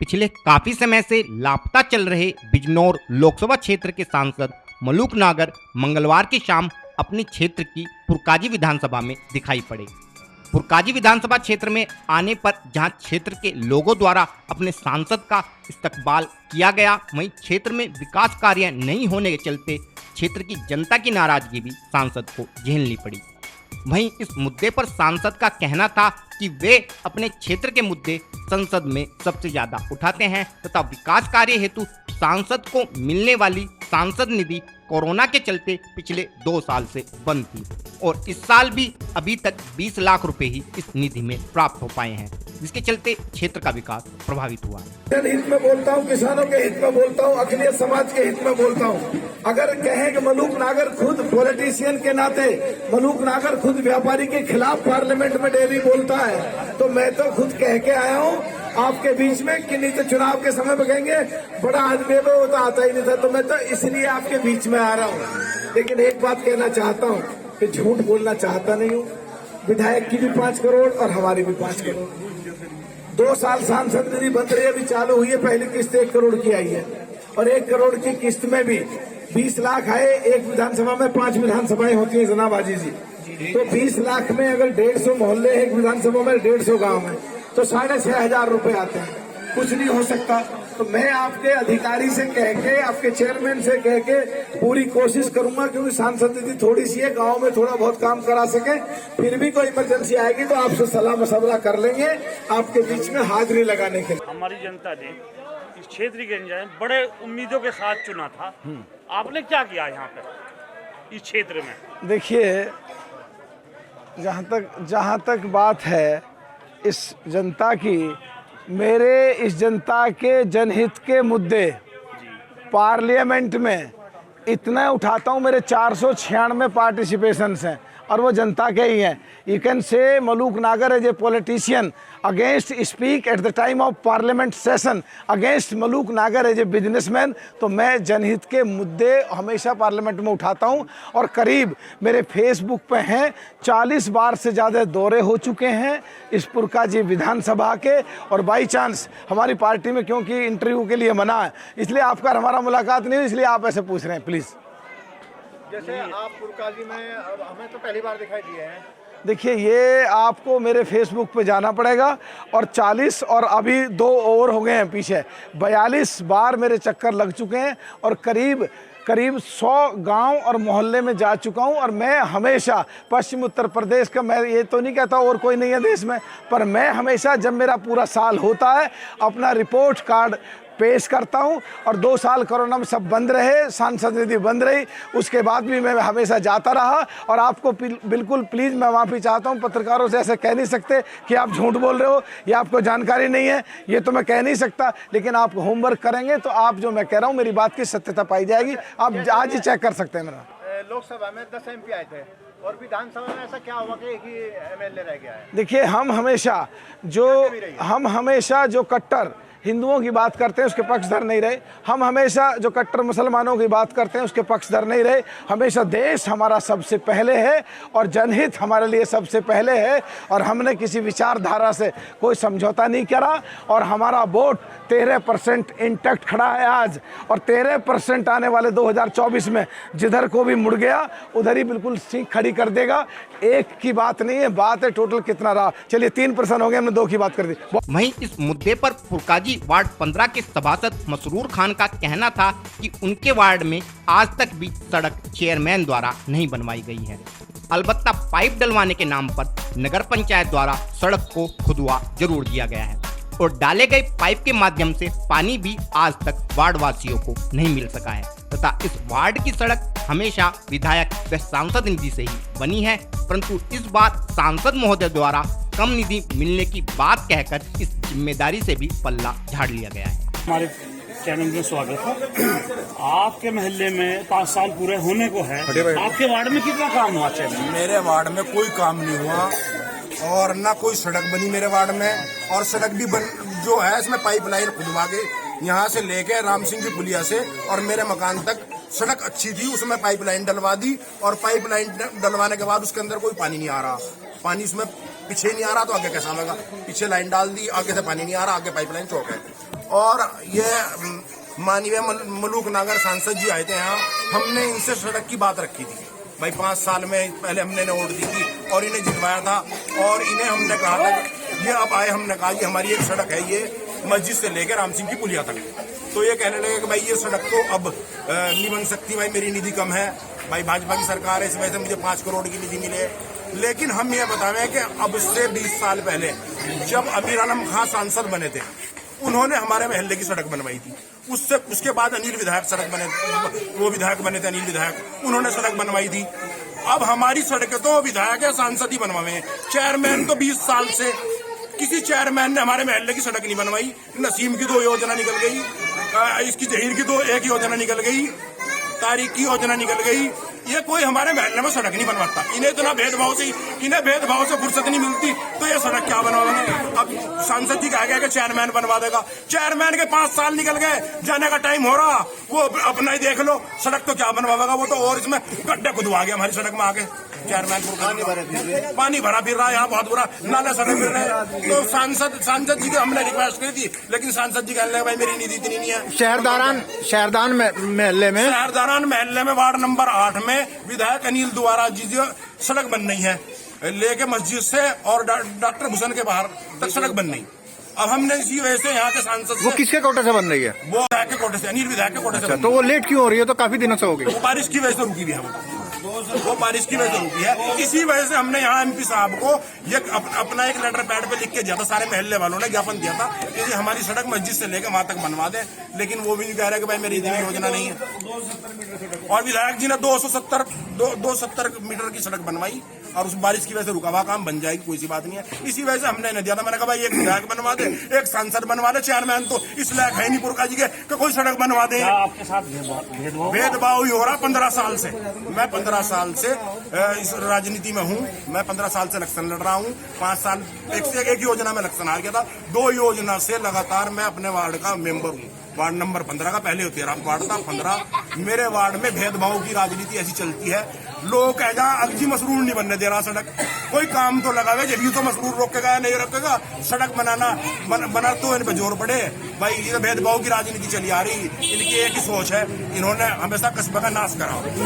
पिछले काफी समय से लापता चल रहे बिजनौर लोकसभा क्षेत्र के सांसद मलूक नागर मंगलवार की शाम अपने क्षेत्र की पुरकाजी विधानसभा में दिखाई पड़े। पुरकाजी विधानसभा क्षेत्र में आने पर जहां क्षेत्र के लोगों द्वारा अपने सांसद का इस्तकबाल किया गया, वहीं क्षेत्र में विकास कार्य नहीं होने के चलते क्षेत्र की जनता की नाराजगी भी सांसद को झेलनी पड़ी। वहीं इस मुद्दे पर सांसद का कहना था कि वे अपने क्षेत्र के मुद्दे संसद में सबसे ज्यादा उठाते हैं तथा विकास कार्य हेतु सांसद को मिलने वाली सांसद निधि कोरोना के चलते पिछले 2 साल से बंद थी और इस साल भी अभी तक 20 लाख रुपए ही इस निधि में प्राप्त हो पाए हैं, जिसके चलते क्षेत्र का विकास प्रभावित हुआ है। जनहित में बोलता हूँ, किसानों के हित में बोलता हूँ, अखिलेश समाज के हित में बोलता हूँ। अगर कहें कि मलूक नागर खुद पॉलिटिशियन के नाते मलूक नागर खुद व्यापारी के खिलाफ पार्लियामेंट में डेली बोलता है, तो मैं तो खुद कह के आया हूँ आपके बीच में कि नहीं तो चुनाव के समय में कहेंगे बड़ा आदमी है वो तो आता ही नहीं था, तो मैं तो इसलिए आपके बीच में आ रहा हूँ। लेकिन एक बात कहना चाहता हूँ कि झूठ बोलना चाहता नहीं हूँ। विधायक की भी 5 करोड़ और हमारी भी 5 करोड़। 2 साल सांसद निधि बंद रही, अभी चालू हुई है, पहली किस्त 1 करोड़ की आई है और 1 करोड़ की किस्त में भी 20 लाख आए। एक विधानसभा में 5 विधानसभाएं होती है जनाब आजी जी, तो 20 लाख में अगर 150 मोहल्ले एक विधानसभा में 150 गाँव में तो 6,500 रुपए आते हैं। कुछ नहीं हो सकता। तो मैं आपके अधिकारी से कह के, आपके चेयरमैन से कह के पूरी कोशिश करूंगा, क्योंकि सांसद निधि थोड़ी सी है, गांव में थोड़ा बहुत काम करा सके। फिर भी कोई इमरजेंसी आएगी तो आपसे सलाह मशवरा कर लेंगे आपके बीच में हाजिरी लगाने के लिए। हमारी जनता ने इस क्षेत्र के बड़े उम्मीदों के साथ चुना था। आपने क्या किया यहाँ पे इस क्षेत्र में? देखिए, जहाँ तक बात है इस जनता की, मेरे इस जनता के जनहित के मुद्दे पार्लियामेंट में इतना उठाता हूँ। मेरे 496 पार्टिसिपेशंस हैं और वो जनता के ही हैं। You can say Maluk Nagar as a politician against speak at the time of parliament session against Maluk Nagar as a businessman. तो मैं जनहित के मुद्दे हमेशा पार्लियामेंट में उठाता हूं और करीब मेरे फेसबुक पे हैं 40 बार से ज़्यादा दौरे हो चुके हैं इस पुरकाजी विधानसभा के। और बाई चांस हमारी पार्टी में क्योंकि इंटरव्यू के लिए मना है, इसलिए आपका हमारा मुलाकात नहीं हुई, इसलिए आप ऐसे पूछ रहे हैं। प्लीज़, जैसे आप पुरकाजी में, हमें तो पहली बार दिखाई दिए हैं। देखिए, ये आपको मेरे फेसबुक पे जाना पड़ेगा और 40 और अभी 2 और हो गए हैं पीछे, 42 बार मेरे चक्कर लग चुके हैं और करीब 100 गांव और मोहल्ले में जा चुका हूं। और मैं हमेशा पश्चिम उत्तर प्रदेश का, मैं ये तो नहीं कहता और कोई नहीं है देश में, पर मैं हमेशा जब मेरा पूरा साल होता है अपना रिपोर्ट कार्ड पेश करता हूं। और 2 साल कोरोना में सब बंद रहे, सांसद निधि बंद रही, उसके बाद भी मैं हमेशा जाता रहा। और आपको बिल्कुल प्लीज़ मैं माफ़ी चाहता हूं, पत्रकारों से ऐसे कह नहीं सकते कि आप झूठ बोल रहे हो या आपको जानकारी नहीं है, ये तो मैं कह नहीं सकता। लेकिन आप होमवर्क करेंगे तो आप जो मैं कह रहा हूँ मेरी बात की सत्यता पाई जाएगी। आप आज ही चेक कर सकते हैं। मेरा लोकसभा में 10 MP आए थे और विधानसभा में ऐसा क्या हुआ कि एक ही MLA रह गया है? देखिए, हम हमेशा जो कट्टर हिंदुओं की बात करते हैं उसके पक्षधर नहीं रहे। हम हमेशा जो कट्टर मुसलमानों की बात करते हैं उसके पक्षधर नहीं रहे। हमेशा देश हमारा सबसे पहले है और जनहित हमारे लिए सबसे पहले है और हमने किसी विचारधारा से कोई समझौता नहीं करा। और हमारा वोट 13% इंटैक्ट खड़ा है आज, और 13% आने वाले 2024 में जिधर को भी मुड़ गया उधर ही बिल्कुल सीख खड़ी कर देगा। एक की बात नहीं है, बात है टोटल कितना रहा। चलिए 3% हो गया, हमने 2 की बात कर दी। वहीं इस मुद्दे पर पुरकाजी वार्ड 15 के सभासद मसरूर खान का कहना था कि उनके वार्ड में आज तक भी सड़क चेयरमैन द्वारा नहीं बनवाई गई है। अलबत्ता पाइप डलवाने के नाम पर नगर पंचायत द्वारा सड़क को खुदवा जरूर दिया गया है और डाले गए पाइप के माध्यम से पानी भी आज तक वार्ड वासियों को नहीं मिल सका है तथा इस वार्ड की सड़क हमेशा विधायक व सांसद निधि से ही बनी है, परंतु इस बार सांसद महोदय द्वारा कम निधि मिलने की बात कहकर इस जिम्मेदारी से भी पल्ला झाड़ लिया गया है। हमारे चैनल में स्वागत है। आपके मोहल्ले में 5 साल पूरे होने को है, आपके वार्ड में कितना काम हुआ? चैनल मेरे वार्ड में कोई काम नहीं हुआ और ना कोई सड़क बनी मेरे वार्ड में। और सड़क भी जो है इसमें पाइपलाइन खुदवा के यहाँ से लेके राम सिंह की पुलिया से और मेरे मकान तक सड़क अच्छी थी, उसमें पाइपलाइन डलवा दी। और पाइपलाइन डलवाने के बाद उसके अंदर कोई पानी नहीं आ रहा, पानी उसमें पीछे नहीं आ रहा तो आगे कैसा आएगा? पीछे लाइन डाल दी, आगे से पानी नहीं आ रहा, आगे पाइपलाइन चौक है। और ये माननीय मलूक नागर सांसद जी आए थे यहाँ, हमने इनसे सड़क की बात रखी थी भाई 5 साल में पहले हमने वोट दी थी और इन्हें जितवाया था। और इन्हें हमने कहा था ये अब आए, हमने कहा कि हमारी एक सड़क है ये मस्जिद से लेकर राम सिंह की पुलिया तक। तो ये कहने लगे कि भाई ये सड़क तो अब नहीं बन सकती, भाई मेरी निधि कम है, भाई भाजपा की सरकार है, इस वजह से मुझे 5 करोड़ की निधि मिले। लेकिन हम ये बतावें कि अब से 20 साल पहले जब अमीर आलम खां सांसद बने थे, उन्होंने हमारे महल्ले की सड़क बनवाई थी। उसके बाद अनिल विधायक सड़क बने, वो विधायक बने थे अनिल विधायक, उन्होंने सड़क बनवाई थी। अब हमारी सड़कें तो विधायक या सांसद ही बनवाए हैं। चेयरमैन तो 20 साल से किसी चेयरमैन ने हमारे महल्ले की सड़क नहीं बनवाई। नसीम की 2 योजना निकल गई, इसकी जहीर की 1 योजना निकल गई, तारीख की योजना निकल गई। ये कोई हमारे महल्ले में सड़क नहीं बनवाता। इन्हें इतना भेदभाव से फुर्सत नहीं मिलती, तो ये सड़क क्या बनवाएंगे। अब सांसद जी कहा गया कि चेयरमैन बनवा देगा, चेयरमैन के 5 साल निकल गए, जाने का टाइम हो रहा, वो अपना ही देख लो, सड़क तो क्या बनवाएगा वो तो। और इसमें गड्ढे खुदवा गया हमारी सड़क में आके, चेयरमैन पानी भरा फिर रहा है यहाँ, बहुत बुरा नाला सड़क फिर रहे हैं। तो सांसद जी को हमने रिक्वेस्ट करी थी, लेकिन सांसद जी कहने लगे भाई मेरी निधि इतनी नहीं है। शहरदान महल्ले में वार्ड नंबर 8 में विधायक अनिल द्वारा जी सड़क बन रही है, लेके मस्जिद से और डॉक्टर भूषण के बाहर तक सड़क बन रही। अब हमने इसी वजह से यहाँ के सांसद वो किसके कोटे से बन रही है? वो विधायक के कोटे से, अनिल विधायक के कोटे से। तो वो लेट क्यों हो रही है? तो काफी दिनों से हो गई। वो बारिश की वजह से रुकी हुई है, वो बारिश की वजह से रुकी है। इसी वजह से हमने यहाँ एमपी साहब को ये अपना एक लेटर पैड पे लिख के दिया था, सारे महल्ले वालों ने ज्ञापन दिया था कि हमारी सड़क मस्जिद से लेकर वहां तक बनवा दे। लेकिन वो भी नहीं कह रहे कि भाई मेरी इतनी योजना नहीं है। और विधायक जी ने 270 मीटर की सड़क बनवाई और उस बारिश की वजह से रुका हुआ काम बन जाएगी, कोई सी बात नहीं है। इसी वजह से हमने इन्हें दिया था। मैंने कहा भाई एक विधायक बनवा दे, एक सांसद बनवा दे, चेयरमैन तो इस लायक है नहीं पुरका जी के कि कोई सड़क बनवा दे। आपके साथ भेदभाव ही हो रहा 15 साल से। मैं 15 साल से इस राजनीति में हूँ, मैं 15 साल से इलेक्शन लड़ रहा हूँ। 5 साल एक योजना में इलेक्शन हार गया था, 2 योजना से लगातार मैं अपने वार्ड का मेंबर हूँ। वार्ड नंबर 15 का, पहले 13 वार्ड था, 15। मेरे वार्ड में भेदभाव की राजनीति ऐसी चलती है। लोग कहेगा अगजी मसरूर नहीं बनने दे रहा सड़क, कोई काम तो लगावे, जब तो मसरूर रोकेगा या नहीं रोकेगा। सड़क बना तो इन पर जोर पड़े। भाई ये भेदभाव की राजनीति चली आ रही, इनकी एक ही सोच है, इन्होंने हमेशा कस्बे का नाश करा।